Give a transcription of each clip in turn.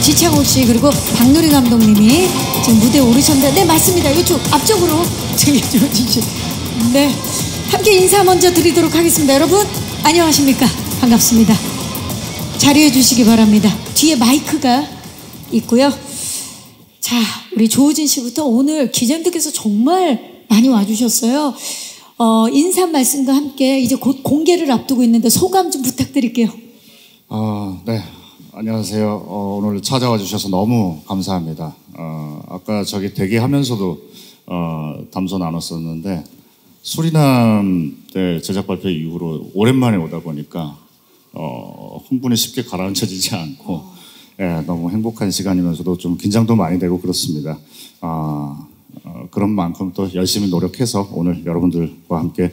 지창욱 씨 그리고 박누리 감독님이 지금 무대에 오르셨는데 네 맞습니다. 이쪽 앞쪽으로 저기 조진 씨. 네 함께 인사 먼저 드리도록 하겠습니다. 여러분 안녕하십니까? 반갑습니다. 자리해 주시기 바랍니다. 뒤에 마이크가 있고요. 자 우리 조진 씨부터 오늘 기자님들께서 정말 많이 와주셨어요. 인사 말씀과 함께 이제 곧 공개를 앞두고 있는데 소감 좀 부탁드릴게요. 네. 안녕하세요. 오늘 찾아와 주셔서 너무 감사합니다. 아까 저기 대기하면서도 담소 나눴었는데 수리남 때 제작 발표 이후로 오랜만에 오다 보니까 흥분이 쉽게 가라앉혀지지 않고 너무 행복한 시간이면서도 좀 긴장도 많이 되고 그렇습니다. 그런 만큼 또 열심히 노력해서 오늘 여러분들과 함께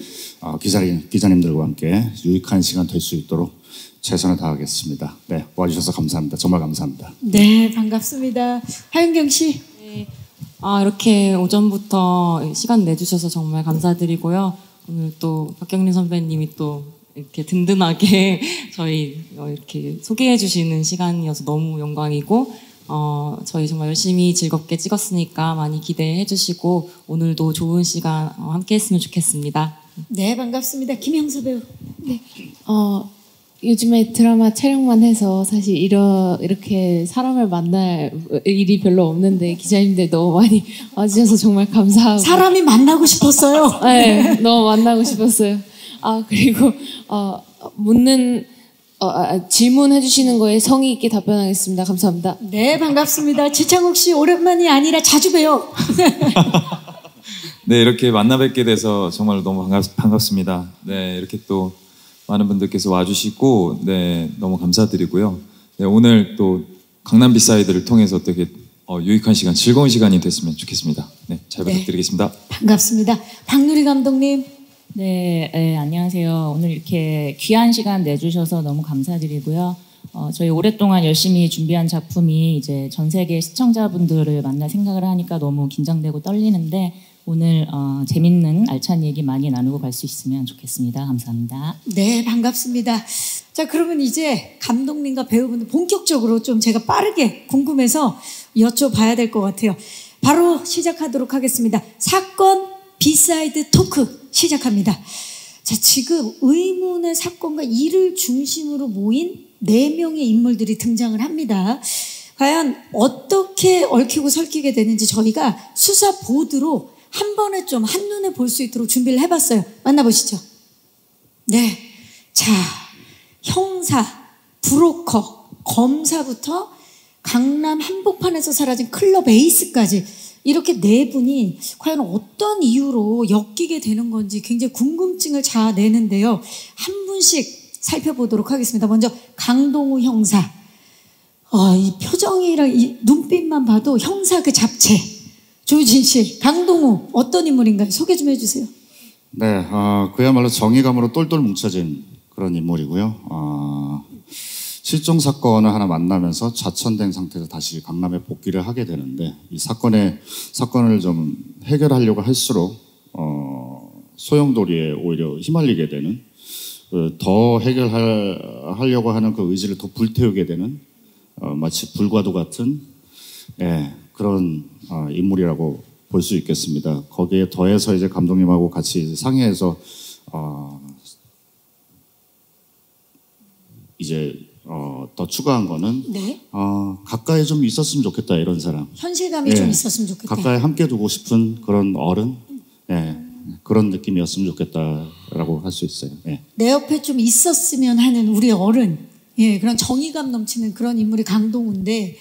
기자님들과 함께 유익한 시간 될 수 있도록 최선을 다하겠습니다. 네, 와주셔서 감사합니다. 정말 감사합니다. 네, 반갑습니다. 하윤경 씨. 네, 이렇게 오전부터 시간 내주셔서 정말 감사드리고요. 오늘 또 박경림 선배님이 또 이렇게 든든하게 저희 이렇게 소개해 주시는 시간이어서 너무 영광이고 저희 정말 열심히 즐겁게 찍었으니까 많이 기대해 주시고 오늘도 좋은 시간 함께 했으면 좋겠습니다. 네, 반갑습니다. 김영수 배우. 네. 요즘에 드라마 촬영만 해서 사실 이렇게 사람을 만날 일이 별로 없는데 기자님들 너무 많이 와주셔서 정말 감사하고 사람이 만나고 싶었어요. 네, 너무 만나고 싶었어요. 그리고 질문해 주시는 거에 성의 있게 답변하겠습니다. 감사합니다. 네, 반갑습니다. 지창욱 씨 오랜만이 아니라 자주 봬요. 네, 이렇게 만나 뵙게 돼서 정말 너무 반갑습니다. 네, 이렇게 또 많은 분들께서 와주시고, 네, 너무 감사드리고요. 네, 오늘 또 강남 비사이드를 통해서 되게 유익한 시간, 즐거운 시간이 됐으면 좋겠습니다. 네, 잘 부탁드리겠습니다. 반갑습니다. 박누리 감독님. 네, 안녕하세요. 오늘 이렇게 귀한 시간 내주셔서 너무 감사드리고요. 저희 오랫동안 열심히 준비한 작품이 이제 전 세계 시청자분들을 만날 생각을 하니까 너무 긴장되고 떨리는데 오늘 재밌는 알찬 얘기 많이 나누고 갈 수 있으면 좋겠습니다. 감사합니다. 네, 반갑습니다. 자, 그러면 이제 감독님과 배우분들 본격적으로 좀 제가 빠르게 궁금해서 여쭤봐야 될 것 같아요. 바로 시작하도록 하겠습니다. 사건 비사이드 토크 시작합니다. 자, 지금 의문의 사건과 이를 중심으로 모인 4명의 인물들이 등장을 합니다. 과연 어떻게 얽히고 설키게 되는지 저희가 수사 보드로 한 번에 좀 한눈에 볼 수 있도록 준비를 해봤어요. 만나보시죠. 네. 자, 형사, 브로커, 검사부터 강남 한복판에서 사라진 클럽 에이스까지 이렇게 4분이 과연 어떤 이유로 엮이게 되는 건지 굉장히 궁금증을 자아내는데요. 한 분씩 살펴보도록 하겠습니다. 먼저 강동우 형사. 이 표정이랑 이 눈빛만 봐도 형사 그 잡채. 조진 씨, 강동우 어떤 인물인가요? 소개 좀 해주세요. 네, 그야말로 정의감으로 똘똘 뭉쳐진 그런 인물이고요. 실종 사건을 하나 만나면서 좌천된 상태에서 다시 강남에 복귀를 하게 되는데 이 사건을 좀 해결하려고 할수록 소용돌이에 오히려 휘말리게 되는 더 해결하려고 하는 그 의지를 더 불태우게 되는 마치 불과도 같은 그런 인물이라고 볼 수 있겠습니다. 거기에 더해서 이제 감독님하고 같이 상의해서 이제 더 추가한 거는 네. 가까이 좀 있었으면 좋겠다 이런 사람. 현실감이 좀 있었으면 좋겠다. 가까이 함께 두고 싶은 그런 어른, 그런 느낌이었으면 좋겠다라고 할 수 있어요. 내 옆에 좀 있었으면 하는 우리 어른, 그런 정의감 넘치는 그런 인물이 강동우인데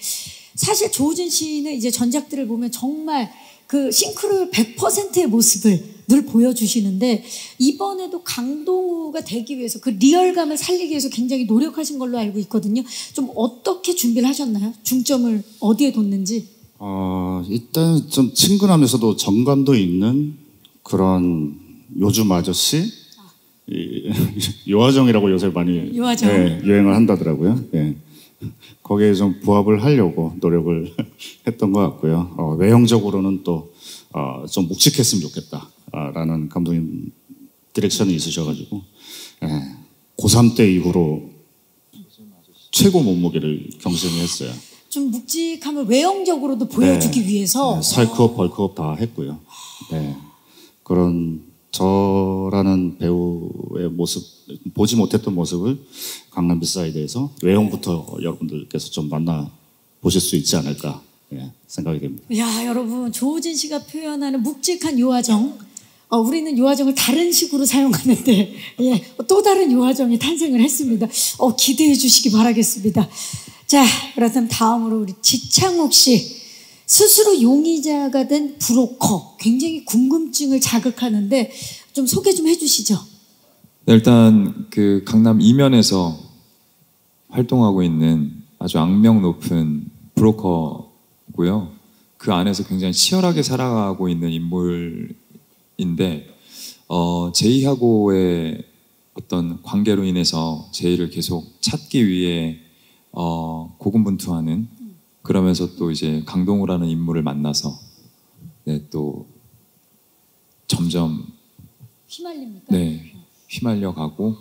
사실 조진 씨는 이제 전작들을 보면 정말 그 싱크로율 100%의 모습을 늘 보여주시는데 이번에도 강동우가 되기 위해서 그 리얼감을 살리기 위해서 굉장히 노력하신 걸로 알고 있거든요. 좀 어떻게 준비를 하셨나요? 중점을 어디에 뒀는지? 일단 좀 친근하면서도 정감도 있는 그런 요즘 아저씨? 요아정이라고 요새 많이 유행을 한다더라고요. 거기에 좀 부합을 하려고 노력을 했던 것 같고요. 외형적으로는 또 좀 묵직했으면 좋겠다라는 감독님 디렉션이 있으셔가지고 고3 때 이후로 최고 몸무게를 경신했어요. 좀 묵직함을 외형적으로도 보여주기 위해서 살크업, 벌크업 다 했고요. 네. 그런 저라는 배우의 모습, 보지 못했던 모습을 강남 비사이드에서 외형부터 여러분들께서 좀 만나 보실 수 있지 않을까 생각이 됩니다. 야, 여러분, 조우진 씨가 표현하는 묵직한 요하정. 우리는 요하정을 다른 식으로 사용하는데, 또 다른 요하정이 탄생을 했습니다. 기대해 주시기 바라겠습니다. 자, 그렇다면 다음으로 우리 지창욱 씨. 스스로 용의자가 된 브로커. 굉장히 궁금증을 자극하는데, 좀 소개 좀 해주시죠. 네, 일단 그 강남 이면에서 활동하고 있는 아주 악명 높은 브로커고요. 그 안에서 굉장히 치열하게 살아가고 있는 인물인데 제이하고의 어떤 관계로 인해서 제이를 계속 찾기 위해 고군분투하는, 그러면서 또 이제 강동우라는 인물을 만나서 또 점점 휘말립니까? 휘말려 가고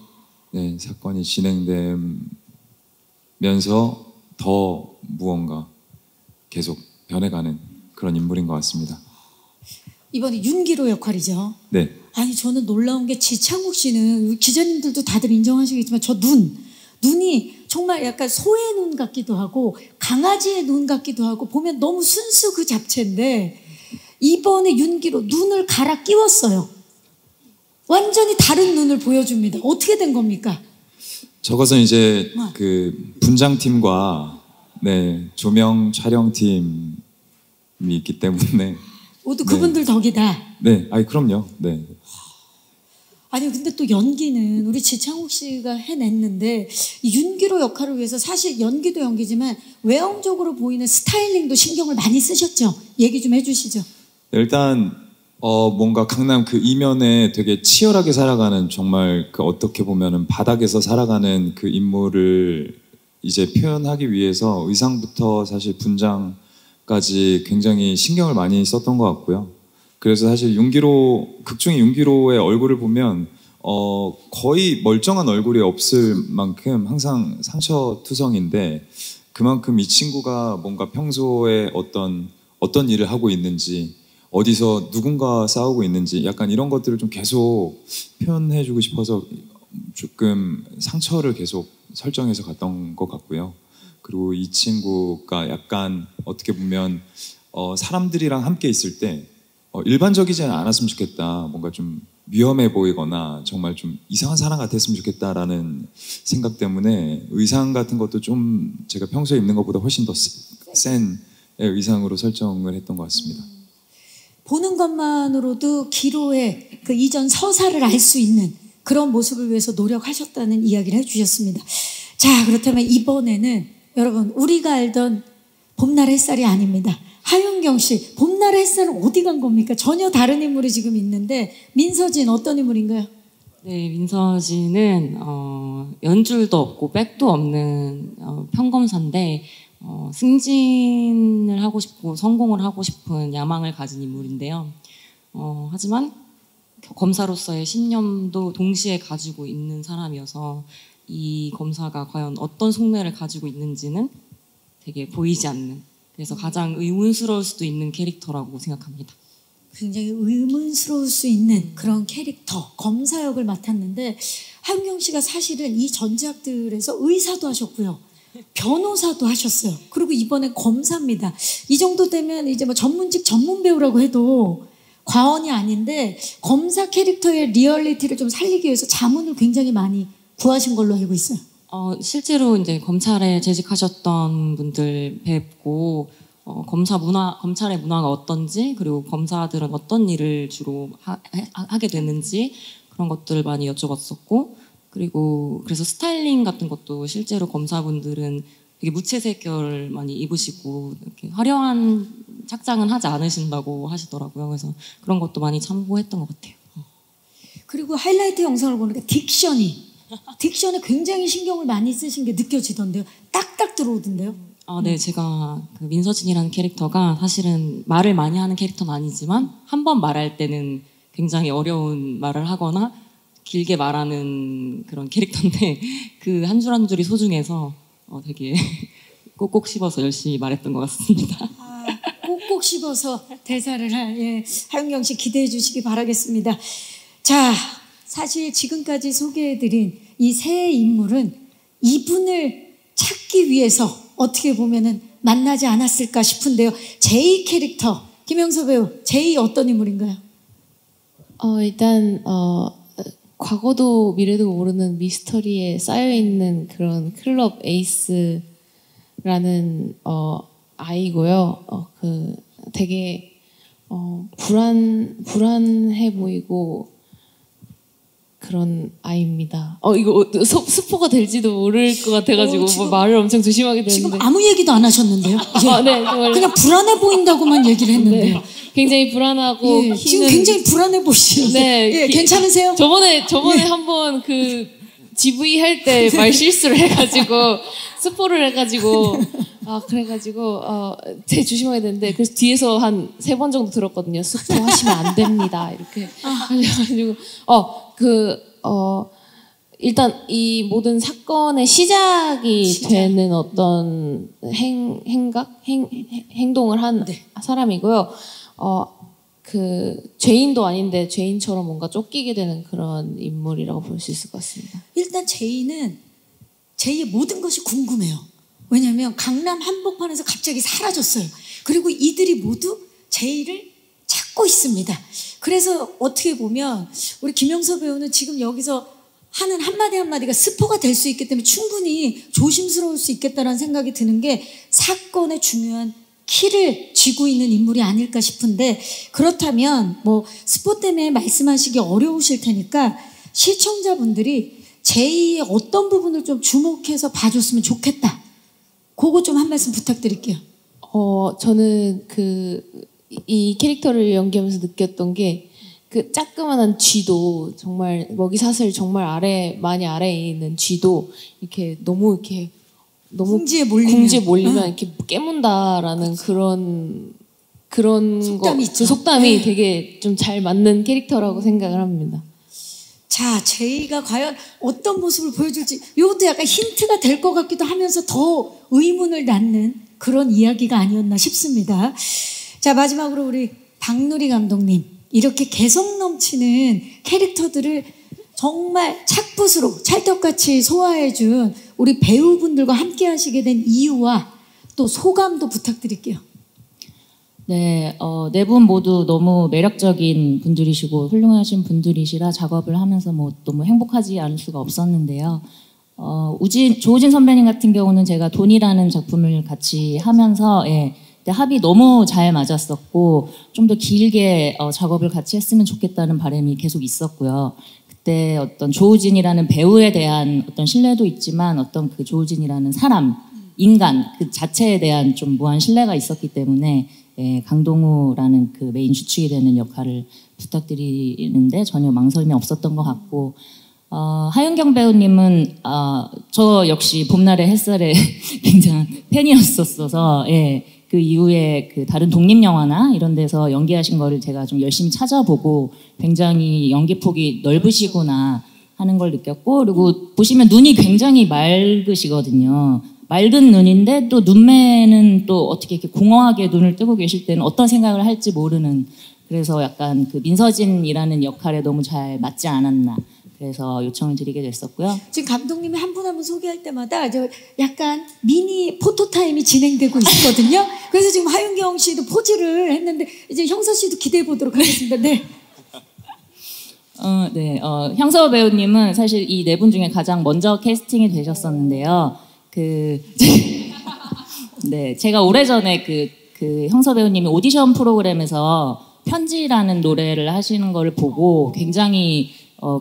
사건이 진행되면서 더 무언가 계속 변해가는 그런 인물인 것 같습니다. 이번에 윤기로 역할이죠. 네. 아니, 저는 놀라운 게 지창욱 씨는 기자님들도 다들 인정하시겠지만 저 눈이 정말 약간 소의 눈 같기도 하고 강아지의 눈 같기도 하고 보면 너무 순수 그 잡채인데 이번에 윤기로 눈을 갈아 끼웠어요. 완전히 다른 눈을 보여줍니다. 어떻게 된 겁니까? 저것은 이제 그 분장팀과 조명 촬영팀이 있기 때문에 모두 그분들 덕이다. 네, 그럼요. 네. 아니 근데 또 연기는 우리 지창욱 씨가 해냈는데 이 윤기로 역할을 위해서 사실 연기도 연기지만 외형적으로 보이는 스타일링도 신경을 많이 쓰셨죠? 얘기 좀 해주시죠. 일단 뭔가 강남 그 이면에 되게 치열하게 살아가는, 정말 그 어떻게 보면은 바닥에서 살아가는 그 인물을 이제 표현하기 위해서 의상부터 사실 분장까지 굉장히 신경을 많이 썼던 것 같고요. 그래서 사실 극중의 윤기로의 얼굴을 보면 거의 멀쩡한 얼굴이 없을 만큼 항상 상처투성인데, 그만큼 이 친구가 뭔가 평소에 어떤 일을 하고 있는지, 어디서 누군가 싸우고 있는지 약간 이런 것들을 좀 계속 표현해주고 싶어서 조금 상처를 계속 설정해서 갔던 것 같고요. 그리고 이 친구가 약간 어떻게 보면 사람들이랑 함께 있을 때 일반적이지 않았으면 좋겠다, 뭔가 좀 위험해 보이거나 정말 좀 이상한 사람 같았으면 좋겠다라는 생각 때문에 의상 같은 것도 좀 제가 평소에 입는 것보다 훨씬 더 센 의상으로 설정을 했던 것 같습니다. 보는 것만으로도 기로의 그 이전 서사를 알 수 있는 그런 모습을 위해서 노력하셨다는 이야기를 해주셨습니다. 자, 그렇다면 이번에는 여러분 우리가 알던 봄날 햇살이 아닙니다. 하윤경 씨, 봄날 햇살은 어디 간 겁니까? 전혀 다른 인물이 지금 있는데 민서진 어떤 인물인가요? 네, 민서진은 연줄도 없고 백도 없는 평검사인데 승진을 하고 싶고 성공을 하고 싶은 야망을 가진 인물인데요. 하지만 검사로서의 신념도 동시에 가지고 있는 사람이어서 이 검사가 과연 어떤 속내를 가지고 있는지는 되게 보이지 않는, 그래서 가장 의문스러울 수도 있는 캐릭터라고 생각합니다. 굉장히 의문스러울 수 있는 그런 캐릭터, 검사 역을 맡았는데 하윤경 씨가 사실은 이 전작들에서 의사도 하셨고요. 변호사도 하셨어요. 그리고 이번에 검사입니다. 이 정도 되면 이제 뭐 전문직 전문 배우라고 해도 과언이 아닌데 검사 캐릭터의 리얼리티를 좀 살리기 위해서 자문을 굉장히 많이 구하신 걸로 알고 있어요. 실제로 이제 검찰에 재직하셨던 분들 뵙고 검찰의 문화가 어떤지, 그리고 검사들은 어떤 일을 주로 하게 되는지 그런 것들을 많이 여쭤봤었고, 그리고 그래서 스타일링 같은 것도 실제로 검사분들은 되게 무채색 계열을 많이 입으시고 이렇게 화려한 착장은 하지 않으신다고 하시더라고요. 그래서 그런 것도 많이 참고했던 것 같아요. 그리고 하이라이트 영상을 보니까 딕션에 굉장히 신경을 많이 쓰신 게 느껴지던데요. 딱딱 들어오던데요. 네, 제가 그 민서진이라는 캐릭터가 사실은 말을 많이 하는 캐릭터는 아니지만 한 번 말할 때는 굉장히 어려운 말을 하거나 길게 말하는 그런 캐릭터인데 그 한 줄 한 줄이 소중해서 되게 꼭꼭 씹어서 열심히 말했던 것 같습니다. 꼭꼭 씹어서 대사를 할 하윤경 씨 기대해 주시기 바라겠습니다. 자, 사실 지금까지 소개해드린 이 세 인물은 이분을 찾기 위해서 어떻게 보면은 만나지 않았을까 싶은데요. 제이 캐릭터, 김영서 배우, 제이 어떤 인물인가요? 일단 과거도 미래도 모르는 미스터리에 쌓여있는 그런 클럽 에이스라는 아이고요. 되게 불안해 보이고 그런 아이입니다. 이거 스포가 될지도 모를 것 같아가지고 지금, 말을 엄청 조심하게 되는데 지금 아무 얘기도 안 하셨는데요? 네, 정말 그냥 불안해 보인다고만 얘기를 했는데요. 네, 굉장히 불안하고 지금 굉장히 불안해 보시는데 네, 괜찮으세요? 저번에 한번 그 GV 할 때 말 실수를 해가지고 스포를 해가지고 그래가지고 되게 조심하게 됐는데 그래서 뒤에서 한 3번 정도 들었거든요. 스포 하시면 안 됩니다. 이렇게 그래가지고 일단 이 모든 사건의 시작이 되는 어떤 행동을 한 사람이고요. 죄인도 아닌데 죄인처럼 뭔가 쫓기게 되는 그런 인물이라고 볼 수 있을 것 같습니다. 일단 제이의 모든 것이 궁금해요. 왜냐하면 강남 한복판에서 갑자기 사라졌어요. 그리고 이들이 모두 제이를 찾고 있습니다. 그래서 어떻게 보면 우리 김영서 배우는 지금 여기서 하는 한마디 한마디가 스포가 될 수 있기 때문에 충분히 조심스러울 수 있겠다는 생각이 드는 게 사건의 중요한 키를 쥐고 있는 인물이 아닐까 싶은데, 그렇다면 뭐 스포 때문에 말씀하시기 어려우실 테니까 시청자분들이 제이의 어떤 부분을 좀 주목해서 봐줬으면 좋겠다, 그거 좀 한 말씀 부탁드릴게요. 저는 이 캐릭터를 연기하면서 느꼈던 게 그 짜끄만한 쥐도 정말 먹이사슬 정말 많이 아래에 있는 쥐도 이렇게 너무 궁지에 몰리면 이렇게 깨문다라는 그런 속담이 있죠. 그 속담이 되게 좀 잘 맞는 캐릭터라고 생각을 합니다. 자, 제이가 과연 어떤 모습을 보여줄지 이것도 약간 힌트가 될 것 같기도 하면서 더 의문을 낳는 그런 이야기가 아니었나 싶습니다. 자, 마지막으로 우리 박누리 감독님, 이렇게 개성 넘치는 캐릭터들을 정말 착붙으로 찰떡같이 소화해준 우리 배우분들과 함께 하시게 된 이유와 또 소감도 부탁드릴게요. 네, 네 분 모두 너무 매력적인 분들이시고 훌륭하신 분들이시라 작업을 하면서 뭐 너무 행복하지 않을 수가 없었는데요. 조우진 선배님 같은 경우는 제가 돈이라는 작품을 같이 하면서 합이 너무 잘 맞았었고 좀 더 길게 작업을 같이 했으면 좋겠다는 바람이 계속 있었고요. 그때 어떤 조우진이라는 배우에 대한 어떤 신뢰도 있지만 어떤 그 조우진이라는 사람, 인간 그 자체에 대한 좀 무한 신뢰가 있었기 때문에 강동우라는 그 메인 주축이 되는 역할을 부탁드리는데 전혀 망설임이 없었던 것 같고, 하윤경 배우님은 저 역시 봄날의 햇살의 굉장한 팬이었었어서 그 이후에 그 다른 독립 영화나 이런 데서 연기하신 거를 제가 좀 열심히 찾아보고 굉장히 연기 폭이 넓으시구나 하는 걸 느꼈고, 그리고 보시면 눈이 굉장히 맑으시거든요. 맑은 눈인데 또 눈매는 또 어떻게 이렇게 공허하게 눈을 뜨고 계실 때는 어떤 생각을 할지 모르는, 그래서 약간 그 민서진이라는 역할에 너무 잘 맞지 않았나, 그래서 요청을 드리게 됐었고요. 지금 감독님이 한 분 한 분 소개할 때마다 약간 미니 포토타임이 진행되고 있거든요. 그래서 지금 하윤경 씨도 포즈를 했는데 이제 형서 씨도 기대해 보도록 하겠습니다. 네. 형서 배우님은 사실 이 네 분 중에 가장 먼저 캐스팅이 되셨었는데요. 제가 오래전에 그 형서 배우님이 오디션 프로그램에서 편지라는 노래를 하시는 걸 보고 굉장히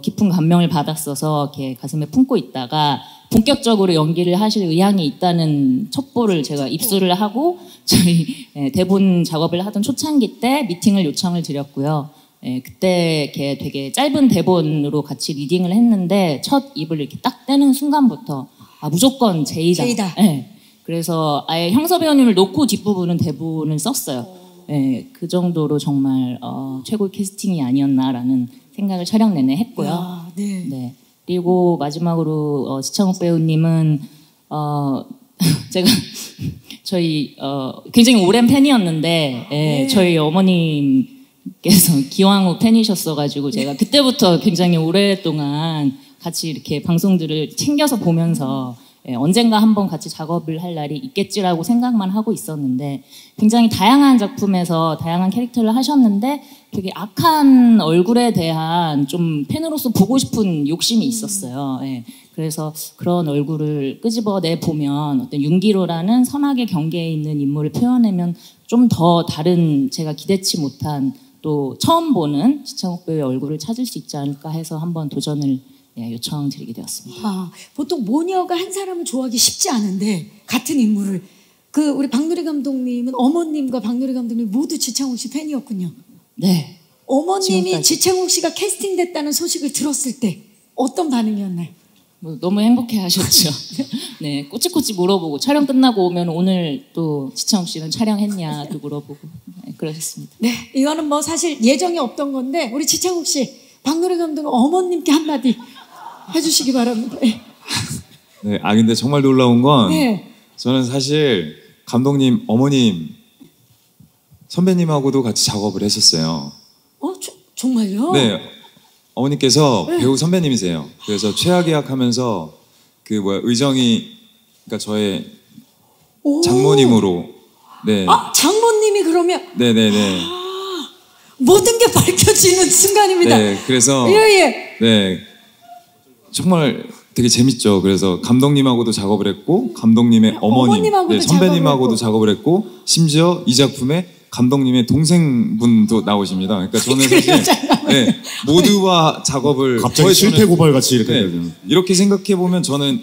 깊은 감명을 받았어서 이렇게 가슴에 품고 있다가 본격적으로 연기를 하실 의향이 있다는 첩보를 제가 입수를 하고 저희 대본 작업을 하던 초창기 때 미팅을 요청을 드렸고요. 그때 이렇게 되게 짧은 대본으로 같이 리딩을 했는데 첫 입을 이렇게 딱 떼는 순간부터 무조건 제이다. 그래서 아예 형서 배우님을 놓고 뒷부분은 대본을 썼어요. 그 정도로 정말 최고의 캐스팅이 아니었나라는 생각을 촬영 내내 했고요. 네. 그리고 마지막으로 지창욱 배우님은 제가 저희 굉장히 오랜 팬이었는데 예, 저희 어머님께서 기왕후 팬이셨어가지고 제가 그때부터 굉장히 오랫동안 같이 이렇게 방송들을 챙겨서 보면서 예, 언젠가 한번 같이 작업을 할 날이 있겠지라고 생각만 하고 있었는데 굉장히 다양한 작품에서 다양한 캐릭터를 하셨는데 되게 악한 얼굴에 대한 좀 팬으로서 보고 싶은 욕심이 있었어요. 예, 그래서 그런 얼굴을 끄집어내 보면 어떤 윤기로라는 선악의 경계에 있는 인물을 표현하면 좀 더 다른 제가 기대치 못한 또 처음 보는 지창욱 배우의 얼굴을 찾을 수 있지 않을까 해서 한번 도전을 예, 요청드리게 되었습니다. 아, 보통 모녀가 한 사람을 좋아하기 쉽지 않은데 같은 인물을 우리 박누리 감독님은 어머님과 박누리 감독님 모두 지창욱 씨 팬이었군요. 네. 어머님이 지금까지. 지창욱 씨가 캐스팅됐다는 소식을 들었을 때 어떤 반응이었나요? 뭐 너무 행복해하셨죠. 네, 꼬치꼬치 물어보고 촬영 끝나고 오면 오늘 또 지창욱 씨는 촬영했냐 또 물어보고 네, 그러셨습니다. 네, 이거는 뭐 사실 예정이 없던 건데 우리 지창욱 씨, 박누리 감독은 어머님께 한마디 해주시기 바랍니다. 네. 네, 근데 정말 놀라운 건 네. 저는 사실 감독님 어머님 선배님하고도 같이 작업을 했었어요. 정말요? 네, 어머니께서 배우 선배님이세요. 그래서 최악의 하면서 의정이 그러니까 저의 오. 장모님으로 네, 장모님이 그러면 네네네. 모든 게 밝혀지는 순간입니다. 네, 그래서 예. 네, 정말 되게 재밌죠. 그래서 감독님하고도 작업을 했고 감독님의 어머님, 어머님하고도 선배님하고도 작업을 작업을 했고 심지어 이 작품에 감독님의 동생분도 나오십니다. 그러니까 저는 사실 네, 모두와 작업을 갑자기 실패 고발 같이 이렇게 네, 되죠. 이렇게 생각해 보면 저는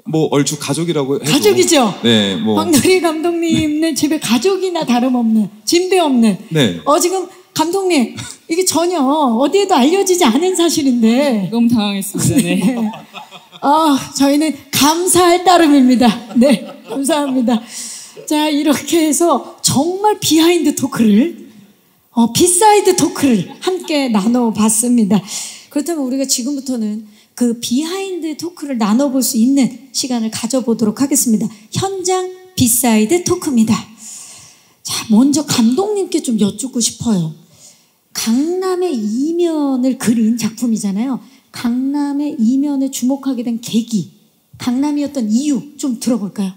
뭐 얼추 가족이라고 해도 가족이죠. 네, 뭐 박누리 감독님네 집에 가족이나 다름없는 진배 없는. 네. 지금 감독님 이게 전혀 어디에도 알려지지 않은 사실인데. 너무 당황했습니다. 네. 저희는 감사할 따름입니다. 네, 감사합니다. 자, 이렇게 해서 정말 비하인드 토크를, 비사이드 토크를 함께 나눠봤습니다. 그렇다면 우리가 지금부터는 그 비하인드 토크를 나눠볼 수 있는 시간을 가져보도록 하겠습니다. 현장 비사이드 토크입니다. 자, 먼저 감독님께 좀 여쭙고 싶어요. 강남의 이면을 그린 작품이잖아요. 강남의 이면에 주목하게 된 계기, 강남이었던 이유 좀 들어볼까요?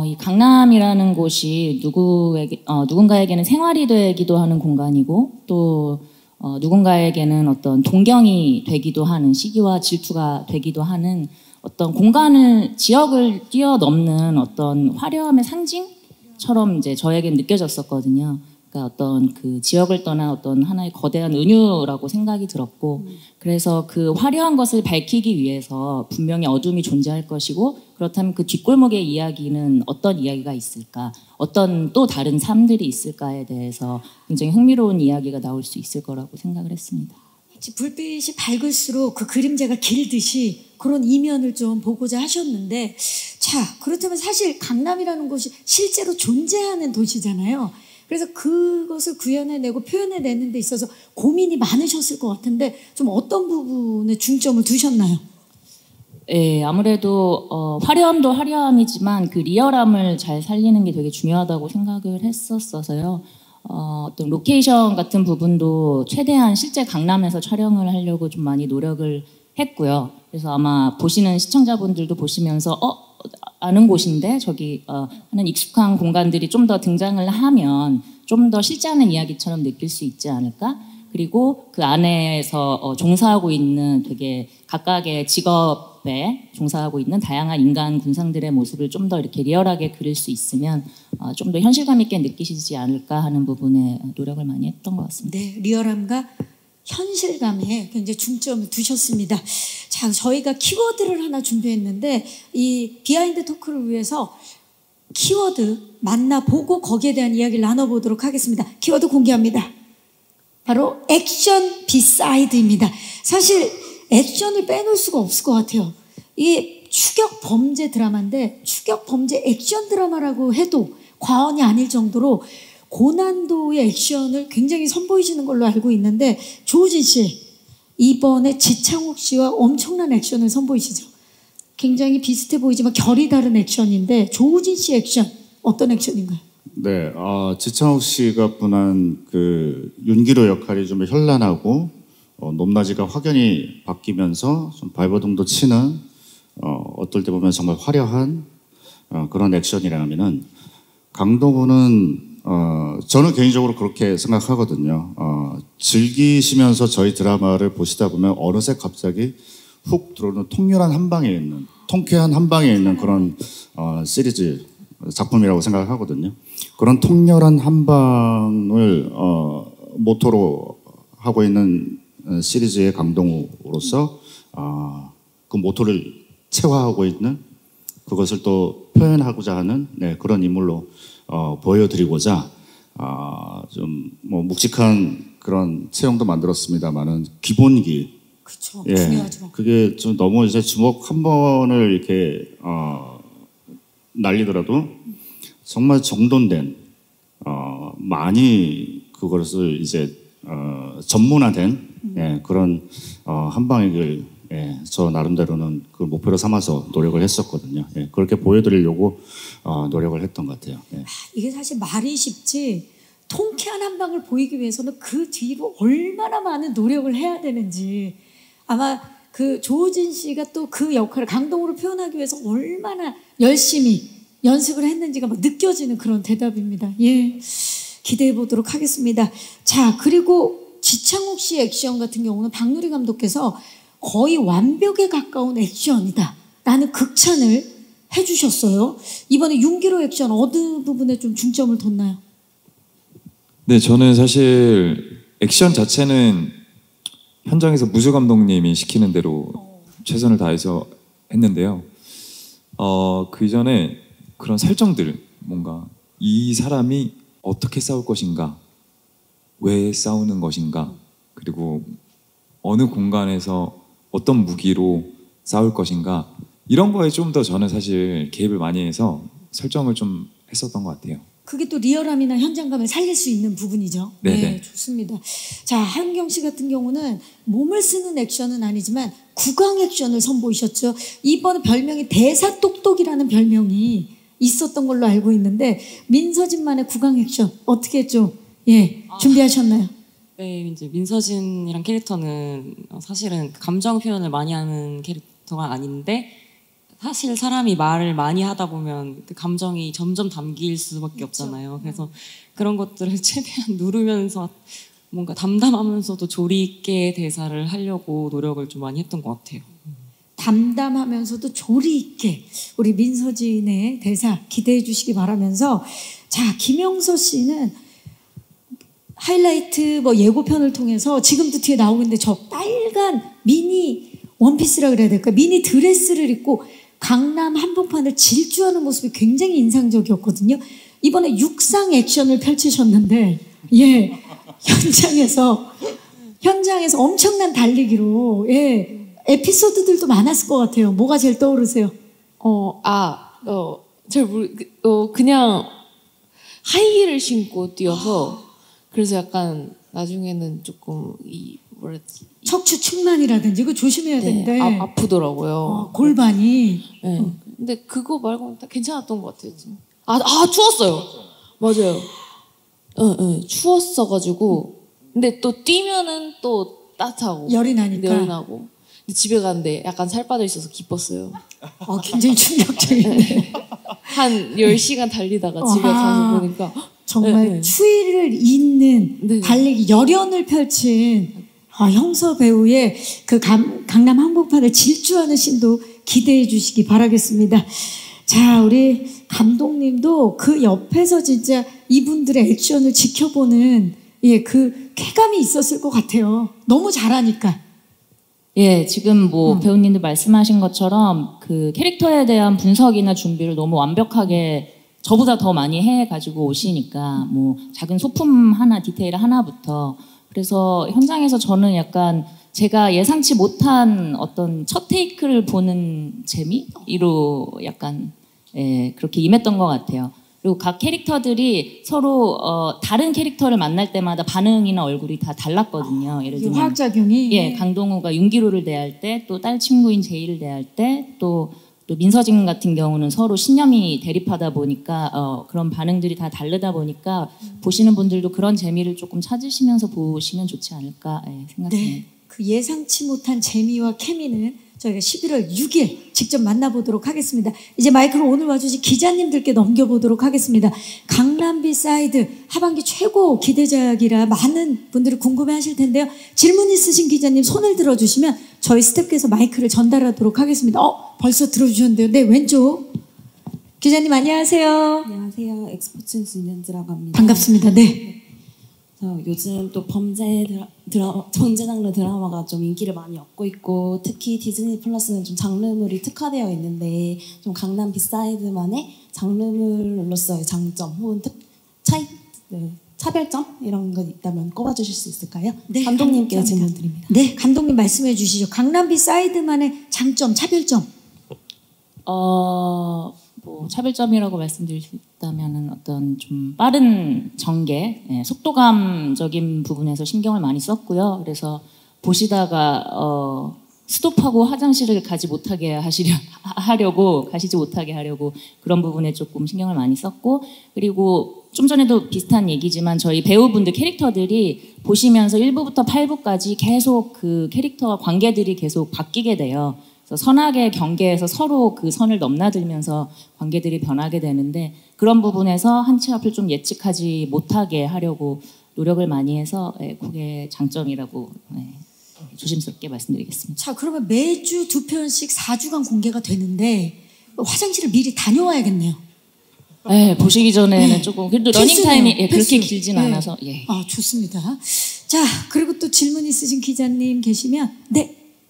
이 강남이라는 곳이 누군가에게는 생활이 되기도 하는 공간이고 또 누군가에게는 어떤 동경이 되기도 하는 시기와 질투가 되기도 하는 어떤 지역을 뛰어넘는 어떤 화려함의 상징처럼 이제 저에겐 느껴졌었거든요. 그러니까 어떤 그 지역을 떠난 어떤 하나의 거대한 은유라고 생각이 들었고 그래서 그 화려한 것을 밝히기 위해서 분명히 어둠이 존재할 것이고 그렇다면 그 뒷골목의 이야기는 어떤 이야기가 있을까 어떤 또 다른 삶들이 있을까에 대해서 굉장히 흥미로운 이야기가 나올 수 있을 거라고 생각을 했습니다. 불빛이 밝을수록 그 그림자가 길듯이 그런 이면을 좀 보고자 하셨는데 자 그렇다면 사실 강남이라는 곳이 실제로 존재하는 도시잖아요. 그래서 그것을 구현해내고 표현해내는 데 있어서 고민이 많으셨을 것 같은데 좀 어떤 부분에 중점을 두셨나요? 네, 아무래도 화려함도 화려함이지만 그 리얼함을 잘 살리는 게 되게 중요하다고 생각을 했었어서요. 어떤 로케이션 같은 부분도 최대한 실제 강남에서 촬영을 하려고 좀 많이 노력을 했고요. 그래서 아마 보시는 시청자분들도 보시면서 아는 곳인데 저기 하는 익숙한 공간들이 좀 더 등장을 하면 좀 더 실제하는 이야기처럼 느낄 수 있지 않을까? 그리고 그 안에서 종사하고 있는 되게 각각의 직업에 종사하고 있는 다양한 인간 군상들의 모습을 좀 더 이렇게 리얼하게 그릴 수 있으면 좀 더 현실감 있게 느끼시지 않을까 하는 부분에 노력을 많이 했던 것 같습니다. 네, 리얼함과 현실감에 굉장히 중점을 두셨습니다. 자, 저희가 키워드를 하나 준비했는데 이 비하인드 토크를 위해서 키워드 만나보고 거기에 대한 이야기를 나눠보도록 하겠습니다. 키워드 공개합니다. 바로 액션 비사이드입니다. 사실 액션을 빼놓을 수가 없을 것 같아요. 이게 추격 범죄 드라마인데 추격 범죄 액션 드라마라고 해도 과언이 아닐 정도로 고난도의 액션을 굉장히 선보이시는 걸로 알고 있는데 조우진 씨 이번에 지창욱 씨와 엄청난 액션을 선보이시죠? 굉장히 비슷해 보이지만 결이 다른 액션인데 조우진 씨 액션 어떤 액션인가요? 네, 지창욱 씨가 분한 그 윤기로 역할이 좀 현란하고 높낮이가 확연히 바뀌면서 좀 발버둥도 치는 어떨 때 보면 정말 화려한 그런 액션이라면은 강동원은 저는 개인적으로 그렇게 생각하거든요. 즐기시면서 저희 드라마를 보시다 보면 어느새 갑자기 훅 들어오는 통쾌한 한방에 있는 그런 시리즈 작품이라고 생각을 하거든요. 그런 통렬한 한방을 모토로 하고 있는 시리즈의 강동우로서 그 모토를 체화하고 있는 그것을 또 표현하고자 하는 그런 인물로 보여드리고자 좀 뭐 묵직한 그런 체형도 만들었습니다만은 기본기 그렇죠. 중요하죠. 그게 좀 너무 이제 주먹 한 번을 이렇게 날리더라도 정말 정돈된 많이 그것을 이제 전문화된 그런 한방액을 저 나름대로는 그 목표로 삼아서 노력을 했었거든요. 그렇게 보여드리려고 노력을 했던 것 같아요. 이게 사실 말이 쉽지 통쾌한 한방을 보이기 위해서는 그 뒤로 얼마나 많은 노력을 해야 되는지 아마 그 조우진 씨가 또 그 역할을 강동으로 표현하기 위해서 얼마나 열심히 연습을 했는지가 막 느껴지는 그런 대답입니다. 예, 기대해 보도록 하겠습니다. 자, 그리고 지창욱 씨 액션 같은 경우는 박누리 감독께서 거의 완벽에 가까운 액션이다 라는 극찬을 해주셨어요. 이번에 윤기로 액션 어느 부분에 좀 중점을 뒀나요? 네, 저는 사실 액션 자체는 현장에서 무주 감독님이 시키는 대로 최선을 다해서 했는데요. 그 이전에 그런 설정들, 뭔가 이 사람이 어떻게 싸울 것인가, 왜 싸우는 것인가, 그리고 어느 공간에서 어떤 무기로 싸울 것인가, 이런 거에 좀 더 저는 사실 개입을 많이 해서 설정을 좀 했었던 것 같아요. 그게 또 리얼함이나 현장감을 살릴 수 있는 부분이죠. 네네. 네, 좋습니다. 자, 하윤경 씨 같은 경우는 몸을 쓰는 액션은 아니지만 구강 액션을 선보이셨죠. 이번 별명이 대사 똑똑이라는 별명이 있었던 걸로 알고 있는데 민서진만의 구강 액션 어떻게 좀 준비하셨나요? 네, 이제 민서진이란 캐릭터는 사실은 감정 표현을 많이 하는 캐릭터가 아닌데 사실 사람이 말을 많이 하다 보면 그 감정이 점점 담길 수밖에 없잖아요. 그래서 그런 것들을 최대한 누르면서 뭔가 담담하면서도 조리 있게 대사를 하려고 노력을 좀 많이 했던 것 같아요. 담담하면서도 조리 있게 우리 민서진의 대사 기대해 주시기 바라면서 자, 김영서 씨는 하이라이트 뭐 예고편을 통해서 지금도 뒤에 나오고 있는데 저 빨간 미니 원피스라 그래야 될까? 미니 드레스를 입고 강남 한복판을 질주하는 모습이 굉장히 인상적이었거든요. 이번에 육상 액션을 펼치셨는데 현장에서 엄청난 달리기로 에피소드들도 많았을 것 같아요. 뭐가 제일 떠오르세요? 그냥 하이힐을 신고 뛰어서 그래서 약간 나중에는 조금 척추 측만이라든지 이거 조심해야 되는데 아프더라고요. 골반이. 네. 근데 그거 말고는 다 괜찮았던 것 같아요. 추웠어요. 맞아요. 추웠어가지고 근데 또 뛰면은 또 따뜻하고 열이 나니까. 열이 나고. 근데 집에 가는데 약간 살 빠져 있어서 기뻤어요. 굉장히 충격적이네. 한 10시간 달리다가 집에 가서 보니까 정말 추위를 잇는 달리기 열연을 펼친 형서 배우의 그 강남 한복판을 질주하는 씬도 기대해 주시기 바라겠습니다. 자, 우리 감독님도 그 옆에서 진짜 이분들의 액션을 지켜보는 그 쾌감이 있었을 것 같아요. 너무 잘하니까. 예, 지금 뭐 배우님들 말씀하신 것처럼 그 캐릭터에 대한 분석이나 준비를 너무 완벽하게 저보다 더 많이 해가지고 오시니까 뭐 작은 소품 하나, 디테일 하나부터 그래서 현장에서 저는 약간 제가 예상치 못한 어떤 첫 테이크를 보는 재미로 약간 그렇게 임했던 것 같아요. 그리고 각 캐릭터들이 서로 다른 캐릭터를 만날 때마다 반응이나 얼굴이 다 달랐거든요. 예를 들면 화학작용이 강동우가 윤기로를 대할 때, 또 딸 친구인 제이를 대할 때, 또 또 민서진 같은 경우는 서로 신념이 대립하다 보니까 그런 반응들이 다 다르다 보니까 보시는 분들도 그런 재미를 조금 찾으시면서 보시면 좋지 않을까 생각합니다. 네, 그 예상치 못한 재미와 케미는 저희가 11월 6일 직접 만나보도록 하겠습니다. 이제 마이크를 오늘 와주신 기자님들께 넘겨보도록 하겠습니다. 강남비사이드 하반기 최고 기대작이라 많은 분들이 궁금해하실 텐데요. 질문 있으신 기자님 손을 들어주시면 저희 스태프께서 마이크를 전달하도록 하겠습니다. 벌써 들어주셨는데요. 네, 왼쪽 기자님 안녕하세요. 안녕하세요. 엑스포츠 윤현주라고 합니다. 반갑습니다. 네. 요즘 또 범죄 장르 드라마가 좀 인기를 많이 얻고 있고 특히 디즈니 플러스는 좀 장르물이 특화되어 있는데 좀 강남 비사이드만의 장르물로서의 장점 혹은 차별점 이런 것 있다면 꼽아주실 수 있을까요? 네, 감독님께 질문 드립니다. 네, 감독님 말씀해 주시죠. 강남 비사이드만의 장점, 차별점. 뭐 차별점이라고 말씀드릴 수 있다면은 어떤 좀 빠른 전개, 속도감적인 부분에서 신경을 많이 썼고요. 그래서 보시다가 스톱하고 화장실을 가지 못하게 가시지 못하게 하려고 그런 부분에 조금 신경을 많이 썼고, 그리고 좀 전에도 비슷한 얘기지만 저희 배우분들 캐릭터들이 보시면서 1부부터 8부까지 계속 그 캐릭터와 관계들이 계속 바뀌게 돼요. 그래서 선악의 경계에서 서로 그 선을 넘나들면서 관계들이 변하게 되는데 그런 부분에서 한 치 앞을 좀 예측하지 못하게 하려고 노력을 많이 해서 그게 장점이라고 조심스럽게 말씀드리겠습니다. 자, 그러면 매주 2편씩 4주간 공개가 되는데 화장실을 미리 다녀와야겠네요. 네, 보시기 전에는 조금 그래도 러닝 타임이 그렇게 길진 않아서 좋습니다. 자, 그리고 또 질문 있으신 기자님 계시면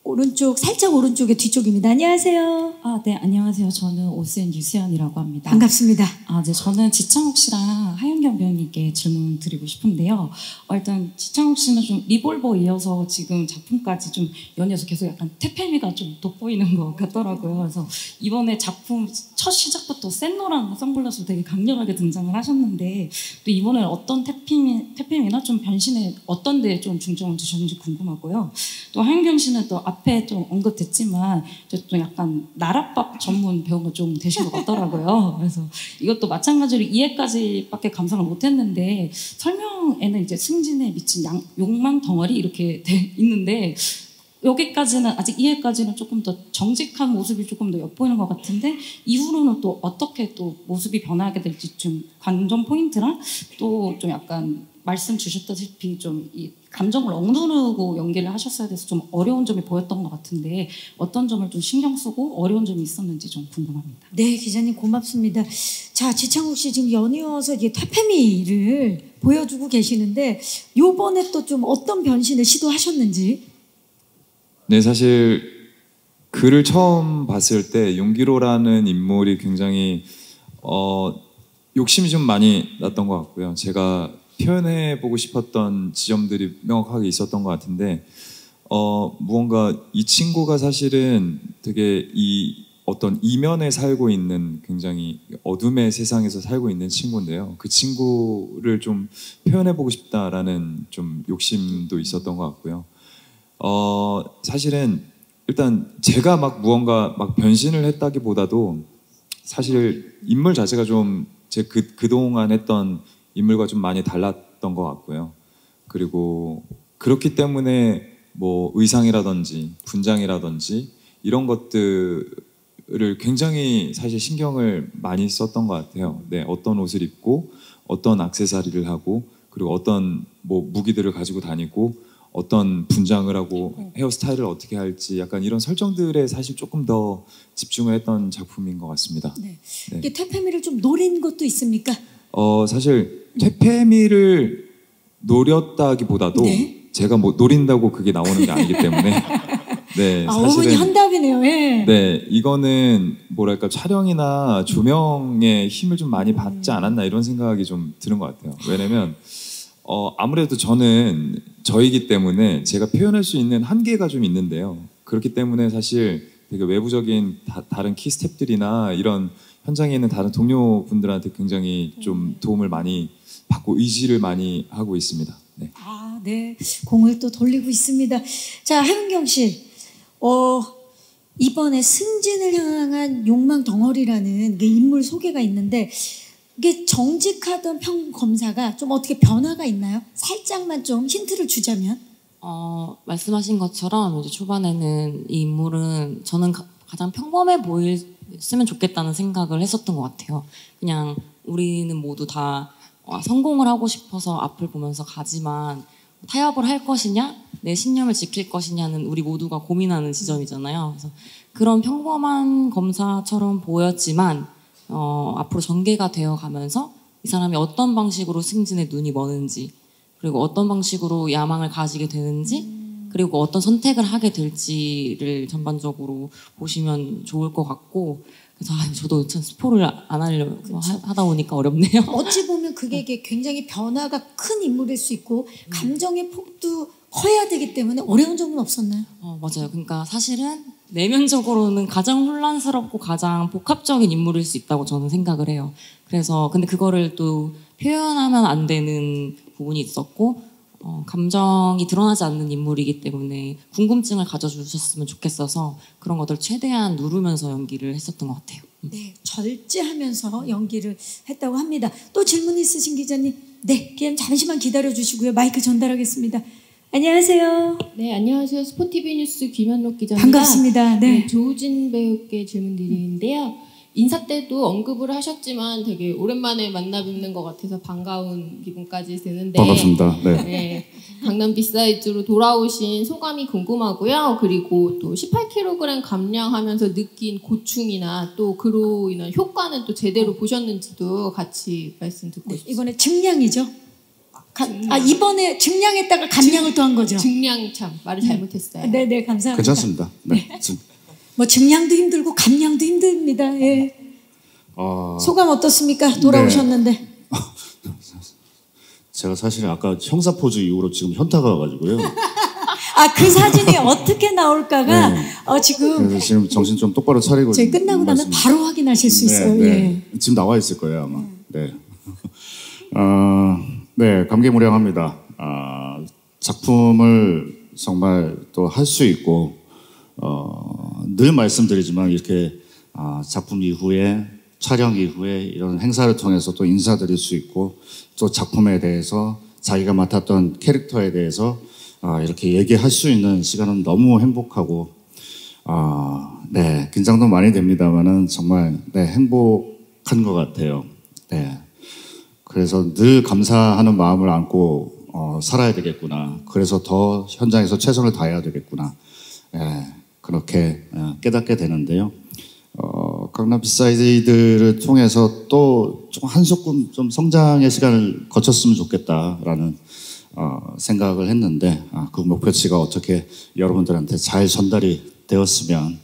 오른쪽, 살짝 오른쪽에 뒤쪽입니다. 안녕하세요. 네, 안녕하세요. 저는 오스엔 유수연이라고 합니다. 반갑습니다. 네, 저는 지창욱 씨랑 하윤경 배우님께 질문 드리고 싶은데요. 일단 지창욱 씨는 좀 리볼버 이어서 지금 작품까지 좀 연이어서 계속 약간 태페미가 좀 돋보이는 것 같더라고요. 그래서 이번에 작품 첫 시작부터 센노랑 선글라스로 되게 강렬하게 등장을 하셨는데 또 이번에는 어떤 태페미나 좀 변신에 어떤 데에 좀 중점을 두셨는지 궁금하고요. 또 하윤경 씨는 또 앞에 좀 언급됐지만 좀 약간 나랏밥 전문 배우가 좀 되신 것 같더라고요. 그래서 이것도 마찬가지로 2회까지밖에 감상을 못했는데 설명에는 이제 승진에 미친 욕망 덩어리 이렇게 돼 있는데 여기까지는 아직 2회까지는 조금 더 정직한 모습이 조금 더 엿보이는 것 같은데 이후로는 또 어떻게 또 모습이 변하게 될지 좀 관전 포인트랑 또 좀 약간 말씀 주셨다시피 좀 이 감정을 억누르고 연기를 하셨어야 돼서 좀 어려운 점이 보였던 것 같은데 어떤 점을 좀 신경 쓰고 어려운 점이 있었는지 좀 궁금합니다. 네, 기자님 고맙습니다. 자, 지창욱 씨 지금 연이어서 이게 퇴폐미를 보여주고 계시는데 요번에 또 좀 어떤 변신을 시도하셨는지. 네, 사실 글을 처음 봤을 때 용기로라는 인물이 굉장히 욕심이 좀 많이 났던 것 같고요. 제가 표현해보고 싶었던 지점들이 명확하게 있었던 것 같은데 무언가 이 친구가 사실은 되게 이 어떤 이면에 살고 있는 굉장히 어둠의 세상에서 살고 있는 친구인데요. 그 친구를 좀 표현해보고 싶다라는 좀 욕심도 있었던 것 같고요. 사실은 일단 제가 막 무언가 막 변신을 했다기보다도 사실 인물 자체가 좀 제 그동안 했던 인물과 좀 많이 달랐던 것 같고요. 그리고 그렇기 때문에 뭐 의상이라든지 분장이라든지 이런 것들을 굉장히 사실 신경을 많이 썼던 것 같아요. 네, 어떤 옷을 입고 어떤 액세서리를 하고 그리고 어떤 뭐 무기들을 가지고 다니고 어떤 분장을 하고 헤어스타일을 어떻게 할지 약간 이런 설정들에 사실 조금 더 집중을 했던 작품인 것 같습니다. 네. 이게 퇴폐미를 좀 노린 것도 있습니까? 사실 퇴폐미를 노렸다기보다도 제가 뭐 노린다고 그게 나오는 게 아니기 때문에 네, 어머니 현답이네요. 네, 이거는 뭐랄까 촬영이나 조명의 힘을 좀 많이 받지 않았나 이런 생각이 좀 드는 것 같아요. 왜냐면 아무래도 저는 저이기 때문에 제가 표현할 수 있는 한계가 좀 있는데요. 그렇기 때문에 사실 되게 외부적인 다른 키 스태프들이나 이런 현장에 있는 다른 동료분들한테 굉장히 좀 도움을 많이 받고 의지를 많이 하고 있습니다. 네. 네. 공을 또 돌리고 있습니다. 자, 하윤경 씨. 이번에 승진을 향한 욕망 덩어리라는 그 인물 소개가 있는데 이게 정직하던 평검사가 좀 어떻게 변화가 있나요? 살짝만 좀 힌트를 주자면. 말씀하신 것처럼 이제 초반에는 이 인물은 저는 가장 평범해 보였으면 좋겠다는 생각을 했었던 것 같아요. 그냥 우리는 모두 다 성공을 하고 싶어서 앞을 보면서 가지만 타협을 할 것이냐, 내 신념을 지킬 것이냐는 우리 모두가 고민하는 지점이잖아요. 그래서 그런 평범한 검사처럼 보였지만 앞으로 전개가 되어가면서 이 사람이 어떤 방식으로 승진에 눈이 머는지, 그리고 어떤 방식으로 야망을 가지게 되는지, 그리고 어떤 선택을 하게 될지를 전반적으로 보시면 좋을 것 같고, 그래서 저도 참 스포를 안 하려고 하다 보니까 어렵네요. 어찌 보면 그게 굉장히 변화가 큰 인물일 수 있고 감정의 폭도 커야 되기 때문에 어려운 점은 없었나요? 맞아요. 그러니까 사실은 내면적으로는 가장 혼란스럽고 가장 복합적인 인물일 수 있다고 저는 생각을 해요. 그래서 근데 그거를 또 표현하면 안 되는 부분이 있었고 감정이 드러나지 않는 인물이기 때문에 궁금증을 가져주셨으면 좋겠어서 그런 것들 최대한 누르면서 연기를 했었던 것 같아요. 네, 절제하면서 연기를 했다고 합니다. 또 질문 있으신 기자님? 네, 그냥 잠시만 기다려주시고요. 마이크 전달하겠습니다. 안녕하세요. 네, 안녕하세요. 스포티비 뉴스 김현록 기자입니다. 반갑습니다. 네. 조우진 배우께 질문드리는데요. 인사 때도 언급을 하셨지만 되게 오랜만에 만나 뵙는 것 같아서 반가운 기분까지 드는데 반갑습니다. 네. 네, 강남 비사이드로 돌아오신 소감이 궁금하고요. 그리고 또 18kg 감량하면서 느낀 고충이나 또 그로 인한 효과는 또 제대로 보셨는지도 같이 말씀 듣고 싶습니다. 이번에 증량이죠? 이번에 증량했다가 감량을 또 한 거죠? 증량 참 말을 잘못했어요. 네네, 감사합니다. 괜찮습니다. 네. 뭐 증량도 힘들고 감량도 힘듭니다. 예. 소감 어떻습니까? 돌아오셨는데. 네. 제가 사실 아까 형사 포즈 이후로 지금 현타가 와가지고요. 그 사진이 어떻게 나올까가 네. 지금. 그래서 지금 정신 좀 똑바로 차리고. 저희 끝나고 나면 바로 확인하실 수 있어요. 네. 예. 지금 나와 있을 거예요 아마. 네. 네, 감개무량합니다. 작품을 정말 또 할 수 있고. 늘 말씀드리지만 이렇게 작품 이후에 촬영 이후에 이런 행사를 통해서 또 인사드릴 수 있고 또 작품에 대해서 자기가 맡았던 캐릭터에 대해서 이렇게 얘기할 수 있는 시간은 너무 행복하고 네, 긴장도 많이 됩니다만은 정말 네, 행복한 것 같아요. 네, 그래서 늘 감사하는 마음을 안고 살아야 되겠구나. 그래서 더 현장에서 최선을 다해야 되겠구나. 네, 그렇게 깨닫게 되는데요. 강남 비사이드를 통해서 또 좀 한 소끔 좀 성장의 시간을 거쳤으면 좋겠다라는 생각을 했는데 그 목표치가 어떻게 여러분들한테 잘 전달이 되었으면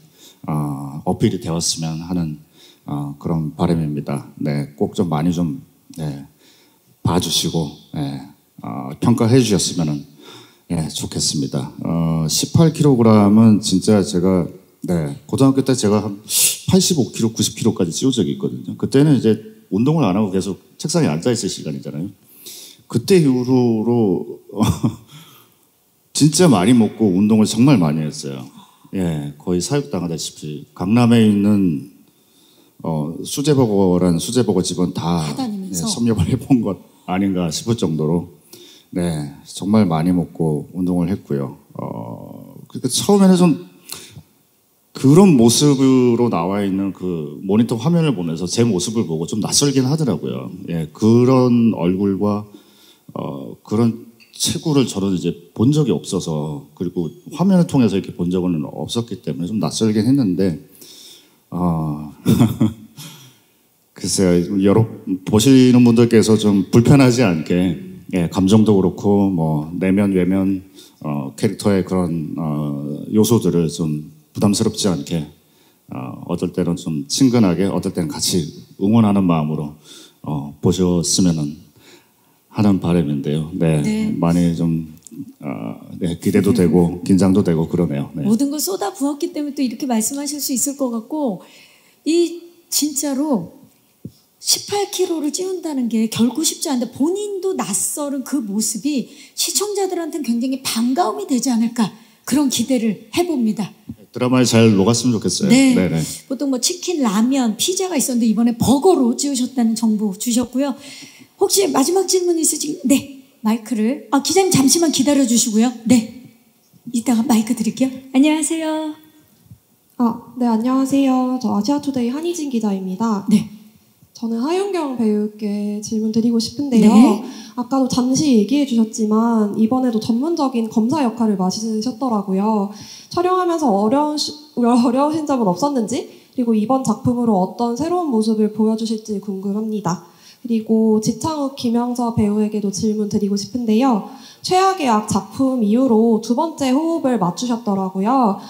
어필이 되었으면 하는 그런 바람입니다. 네, 꼭 좀 많이 좀 네, 봐주시고 네, 평가해 주셨으면 네, 좋겠습니다. 18kg은 진짜 제가 네, 고등학교 때 제가 한 85kg, 90kg까지 찌운 적이 있거든요. 그때는 이제 운동을 안 하고 계속 책상에 앉아있을 시간이잖아요. 그때 이후로 진짜 많이 먹고 운동을 정말 많이 했어요. 예, 거의 사육당하다시피 강남에 있는 수제버거란 수제버거 집은 다 섭렵을 해본 것 아닌가 싶을 정도로 네, 정말 많이 먹고 운동을 했고요. 그러니까 처음에는 좀 그런 모습으로 나와 있는 그 모니터 화면을 보면서 제 모습을 보고 좀 낯설긴 하더라고요. 예, 그런 얼굴과 그런 체구를 저는 이제 본 적이 없어서 그리고 화면을 통해서 이렇게 본 적은 없었기 때문에 좀 낯설긴 했는데 글쎄요, 보시는 분들께서 좀 불편하지 않게 예, 감정도 그렇고 뭐 내면 외면 캐릭터의 그런 요소들을 좀 부담스럽지 않게 어떨 때는 좀 친근하게 어떨 때는 같이 응원하는 마음으로 보셨으면 하는 바람인데요. 네, 네. 많이 좀 네, 기대도 되고 긴장도 되고 그러네요. 네. 모든 걸 쏟아 부었기 때문에 또 이렇게 말씀하실 수 있을 것 같고 이 진짜로 18kg를 찌운다는 게 결코 쉽지 않은데 본인도 낯설은 그 모습이 시청자들한테는 굉장히 반가움이 되지 않을까 그런 기대를 해봅니다. 드라마에 잘 녹았으면 좋겠어요. 네. 네네. 보통 뭐 치킨, 라면, 피자가 있었는데 이번에 버거로 찍으셨다는 정보 주셨고요. 혹시 마지막 질문 있으신? 네. 마이크를. 기자님 잠시만 기다려 주시고요. 네. 이따가 마이크 드릴게요. 안녕하세요. 네, 안녕하세요. 저 아시아투데이 한희진 기자입니다. 네. 저는 하윤경 배우께 질문 드리고 싶은데요. 네. 아까도 잠시 얘기해 주셨지만 이번에도 전문적인 검사 역할을 맡으셨더라고요. 촬영하면서 어려우신 점은 없었는지, 그리고 이번 작품으로 어떤 새로운 모습을 보여주실지 궁금합니다. 그리고 지창욱, 김영서 배우에게도 질문 드리고 싶은데요. 최악의 악 작품 이후로 두 번째 호흡을 맞추셨더라고요.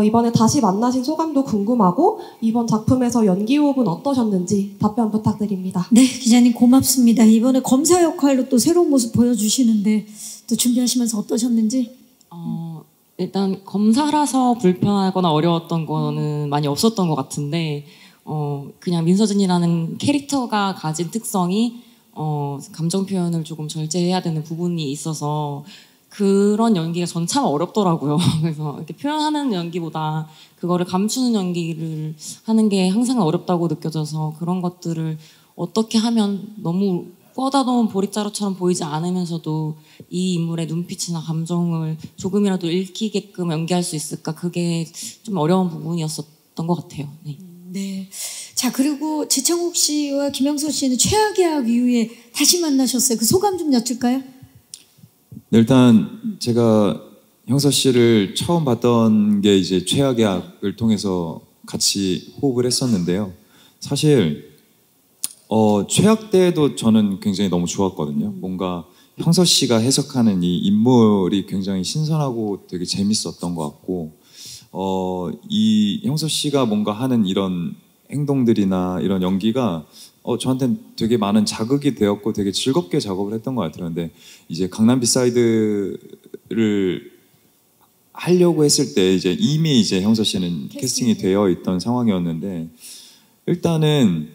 이번에 다시 만나신 소감도 궁금하고 이번 작품에서 연기 호흡은 어떠셨는지 답변 부탁드립니다. 네, 기자님 고맙습니다. 이번에 검사 역할로 또 새로운 모습 보여주시는데 또 준비하시면서 어떠셨는지? 일단 검사라서 불편하거나 어려웠던 거는 많이 없었던 것 같은데 그냥 민서진이라는 캐릭터가 가진 특성이 감정 표현을 조금 절제해야 되는 부분이 있어서 그런 연기가 전 참 어렵더라고요. 그래서 이렇게 표현하는 연기보다 그거를 감추는 연기를 하는 게 항상 어렵다고 느껴져서 그런 것들을 어떻게 하면 너무 꿔다 놓은 보릿자루처럼 보이지 않으면서도 이 인물의 눈빛이나 감정을 조금이라도 읽히게끔 연기할 수 있을까, 그게 좀 어려운 부분이었었던 것 같아요. 네. 네. 자, 그리고 지창욱 씨와 김영서 씨는 최악의 악 이후에 다시 만나셨어요. 그 소감 좀 여쭐까요? 네, 일단 제가 형서 씨를 처음 봤던 게 이제 최악의 악을 통해서 같이 호흡을 했었는데요. 사실 최악 때도 저는 굉장히 너무 좋았거든요. 뭔가 형서 씨가 해석하는 이 인물이 굉장히 신선하고 되게 재밌었던 것 같고, 이 형서 씨가 뭔가 하는 이런 행동들이나 이런 연기가 저한테는 되게 많은 자극이 되었고 되게 즐겁게 작업을 했던 것 같아요. 근데 이제 강남 비사이드를 하려고 했을 때 이제 이미 이제 형서 씨는 캐스팅이 되어 있던 상황이었는데, 일단은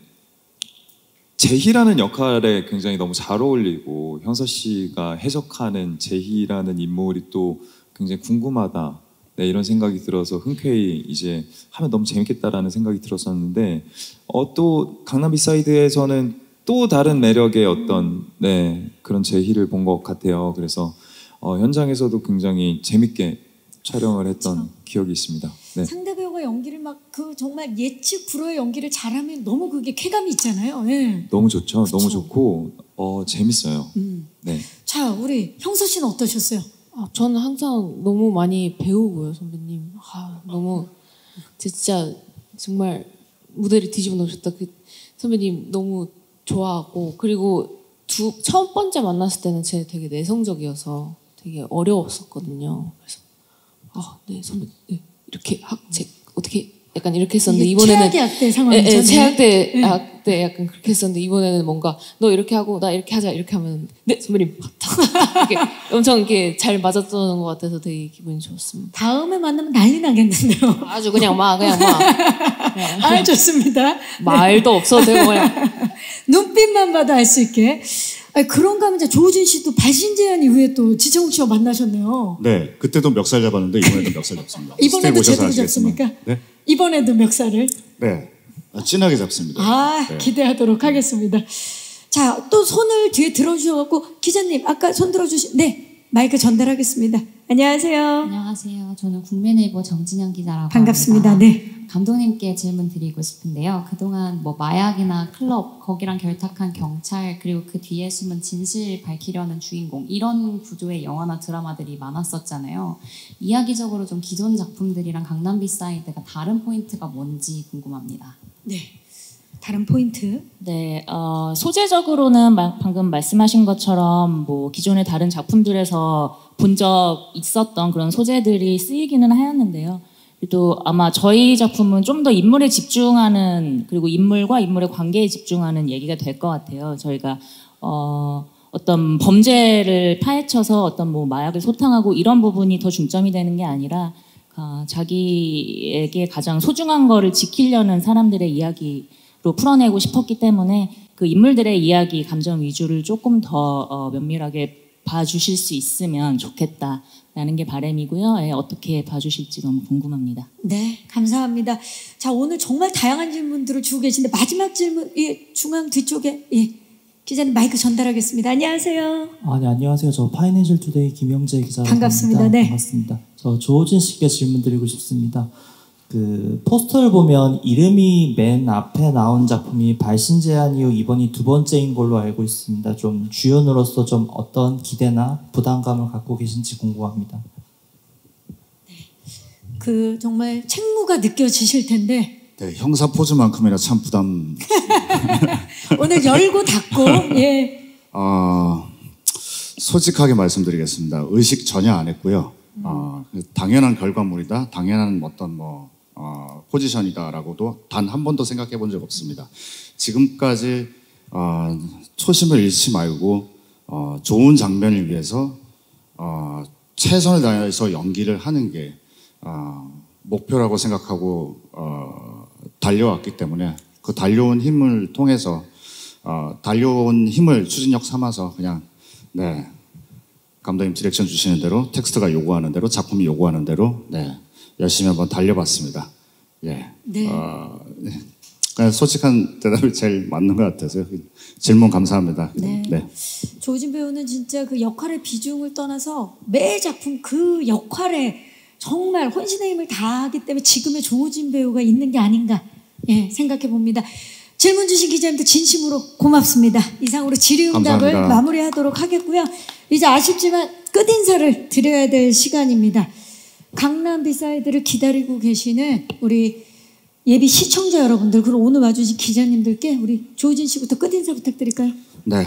제희라는 역할에 굉장히 너무 잘 어울리고 형서 씨가 해석하는 제희라는 인물이 또 굉장히 궁금하다. 네, 이런 생각이 들어서 흔쾌히 이제 하면 너무 재밌겠다라는 생각이 들었었는데, 또 강남 비사이드에서는 또 다른 매력의 어떤 그런 제희를 본 것 같아요. 그래서 현장에서도 굉장히 재밌게 촬영을 했던 기억이 있습니다. 네. 상대 배우가 연기를 막 그 정말 예측 불허의 연기를 잘하면 너무 그게 쾌감이 있잖아요. 네. 너무 좋죠. 너무 좋고 재밌어요. 네. 자, 우리 형서 씨는 어떠셨어요? 저는 항상 너무 많이 배우고요, 선배님. 너무 진짜 정말 무대를 뒤집어 놓으셨다. 그 선배님 너무 좋아하고, 그리고 첫 번째 만났을 때는 제가 되게 내성적이어서 되게 어려웠었거든요. 그래서 네 선배님, 네, 이렇게 어떻게 약간 이렇게 했었는데 이번에는 최악의 악대 상황이죠. 네, 최악의 악대 약간 그렇게 했었는데 이번에는 뭔가 너 이렇게 하고 나 이렇게 하자 이렇게 하면 네 선배님 이렇게 엄청 이렇게 잘 맞았던 것 같아서 되게 기분이 좋았습니다. 다음에 만나면 난리 나겠는데요. 아주 그냥 막 좋습니다. 말도 없어도 되고 그냥 눈빛만 봐도 알 수 있게. 그런가 하면 이제 조우진 씨도 발신제한 이후에 또 지창욱 씨와 만나셨네요. 네, 그때도 멱살 잡았는데 이번에도 멱살 잡습니다. 이번에도 제대로 잡습니까? 네. 이번에도 멱살을? 네, 진하게 잡습니다. 네. 기대하도록 하겠습니다. 자, 또 손을 뒤에 들어주셔갖고 기자님 아까 손 들어주신 마이크 전달하겠습니다. 안녕하세요. 안녕하세요. 저는 국민일보 정진영 기자라고 반갑습니다. 합니다. 네. 감독님께 질문 드리고 싶은데요. 그동안 뭐 마약이나 클럽, 거기랑 결탁한 경찰, 그리고 그 뒤에 숨은 진실 밝히려는 주인공, 이런 구조의 영화나 드라마들이 많았었잖아요. 이야기적으로 좀 기존 작품들이랑 강남 비사이드가 다른 포인트가 뭔지 궁금합니다. 네. 다른 포인트? 네, 소재적으로는 방금 말씀하신 것처럼 뭐 기존의 다른 작품들에서 본 적 있었던 그런 소재들이 쓰이기는 하였는데요. 또 아마 저희 작품은 좀 더 인물에 집중하는, 그리고 인물과 인물의 관계에 집중하는 얘기가 될 것 같아요. 저희가 어떤 범죄를 파헤쳐서 어떤 뭐 마약을 소탕하고 이런 부분이 더 중점이 되는 게 아니라 자기에게 가장 소중한 거를 지키려는 사람들의 이야기로 풀어내고 싶었기 때문에 그 인물들의 이야기, 감정 위주를 조금 더 면밀하게 봐주실 수 있으면 좋겠다라는 게 바람이고요. 예, 어떻게 봐주실지 너무 궁금합니다. 네, 감사합니다. 자, 오늘 정말 다양한 질문들을 주고 계신데 마지막 질문, 예, 중앙 뒤쪽에 기자님 마이크 전달하겠습니다. 안녕하세요. 네, 안녕하세요. 저 파이낸셜 투데이 김영재 기자입니다. 반갑습니다. 네. 반갑습니다. 저 조호진 씨께 질문 드리고 싶습니다. 그 포스터를 보면 이름이 맨 앞에 나온 작품이 발신 제안 이후 이번이 두 번째인 걸로 알고 있습니다. 좀 주연으로서 좀 어떤 기대나 부담감을 갖고 계신지 궁금합니다. 그 정말 책무가 느껴지실 텐데 네, 형사 포즈만큼이나 참 부담. 오늘 열고 닫고 예. 솔직하게 말씀드리겠습니다. 의식 전혀 안 했고요. 당연한 결과물이다, 당연한 어떤 포지션이다라고도 단 한 번도 생각해 본 적 없습니다. 지금까지 초심을 잃지 말고 좋은 장면을 위해서 최선을 다해서 연기를 하는 게 목표라고 생각하고 달려왔기 때문에 그 달려온 힘을 통해서 달려온 힘을 추진력 삼아서 그냥 네, 감독님 디렉션 주시는 대로 텍스트가 요구하는 대로 작품이 요구하는 대로 네, 열심히 한번 달려봤습니다. 예. 네. 그냥 솔직한 대답이 제일 맞는 것 같아서요. 질문 감사합니다. 네. 네. 조호진 배우는 진짜 그 역할의 비중을 떠나서 매 작품 그 역할에 정말 혼신의 힘을 다하기 때문에 지금의 조호진 배우가 있는 게 아닌가 생각해 봅니다. 질문 주신 기자님들 진심으로 고맙습니다. 이상으로 질의응답을 감사합니다. 마무리하도록 하겠고요. 이제 아쉽지만 끝인사를 드려야 될 시간입니다. 강남 비사이드를 기다리고 계시는 우리 예비 시청자 여러분들 그리고 오늘 와주신 기자님들께 우리 조호진 씨부터 끝인사 부탁드릴까요? 네.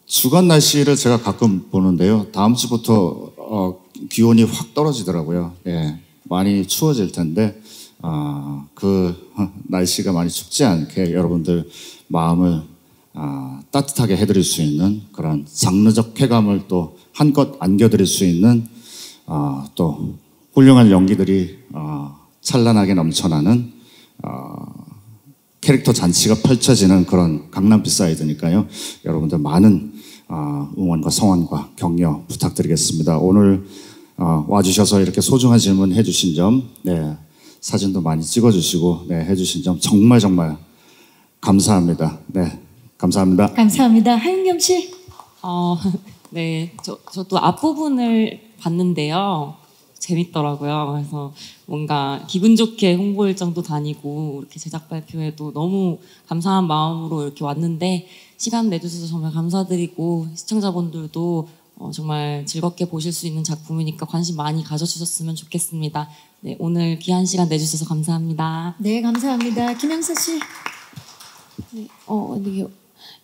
주간 날씨를 제가 가끔 보는데요. 다음 주부터 기온이 확 떨어지더라고요. 예, 많이 추워질 텐데 그 날씨가 많이 춥지 않게 여러분들 마음을 따뜻하게 해드릴 수 있는 그런 장르적 쾌감을 또 한껏 안겨드릴 수 있는 또 훌륭한 연기들이 찬란하게 넘쳐나는 캐릭터 잔치가 펼쳐지는 그런 강남 비사이드니까요. 여러분들 많은 응원과 성원과 격려 부탁드리겠습니다. 오늘 와주셔서 이렇게 소중한 질문 해주신 점, 네, 사진도 많이 찍어주시고 네, 해주신 점 정말 정말 감사합니다. 네, 감사합니다. 감사합니다. 하윤경 씨. 네, 저도 앞부분을 봤는데요. 재밌더라고요. 그래서 뭔가 기분 좋게 홍보 일정도 다니고 이렇게 제작 발표회도 너무 감사한 마음으로 이렇게 왔는데 시간 내주셔서 정말 감사드리고 시청자분들도 정말 즐겁게 보실 수 있는 작품이니까 관심 많이 가져주셨으면 좋겠습니다. 네, 오늘 귀한 시간 내주셔서 감사합니다. 네, 감사합니다. 김영사 씨. 네,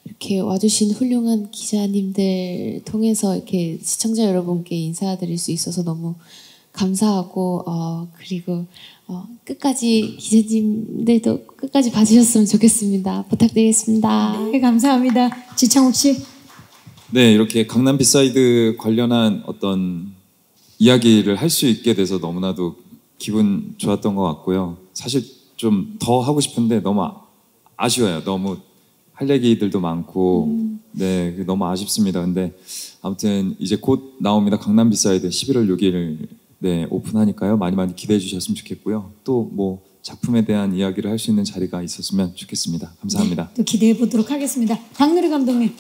이렇게 와주신 훌륭한 기자님들 통해서 이렇게 시청자 여러분께 인사드릴 수 있어서 너무 감사하고 그리고 끝까지 기자님들도 끝까지 봐주셨으면 좋겠습니다. 부탁드리겠습니다. 네, 감사합니다. 지창욱 씨. 네, 이렇게 강남 비사이드 관련한 어떤 이야기를 할 수 있게 돼서 너무나도 기분 좋았던 것 같고요. 사실 좀 더 하고 싶은데 너무 아쉬워요. 너무 할 얘기들도 많고 네, 너무 아쉽습니다. 근데 아무튼 이제 곧 나옵니다. 강남 비사이드 11월 6일 네, 오픈하니까요. 많이 많이 기대해 주셨으면 좋겠고요. 또 뭐 작품에 대한 이야기를 할 수 있는 자리가 있었으면 좋겠습니다. 감사합니다. 네, 또 기대해 보도록 하겠습니다. 박누리 감독님.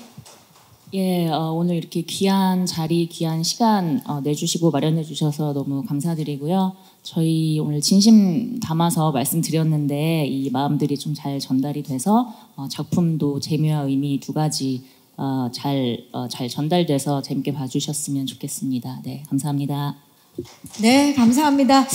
예, 오늘 이렇게 귀한 자리, 귀한 시간 내주시고 마련해 주셔서 너무 감사드리고요. 저희 오늘 진심 담아서 말씀드렸는데 이 마음들이 좀 잘 전달이 돼서 작품도 재미와 의미 두 가지 잘 전달돼서 재밌게 봐주셨으면 좋겠습니다. 네, 감사합니다. 네, 감사합니다.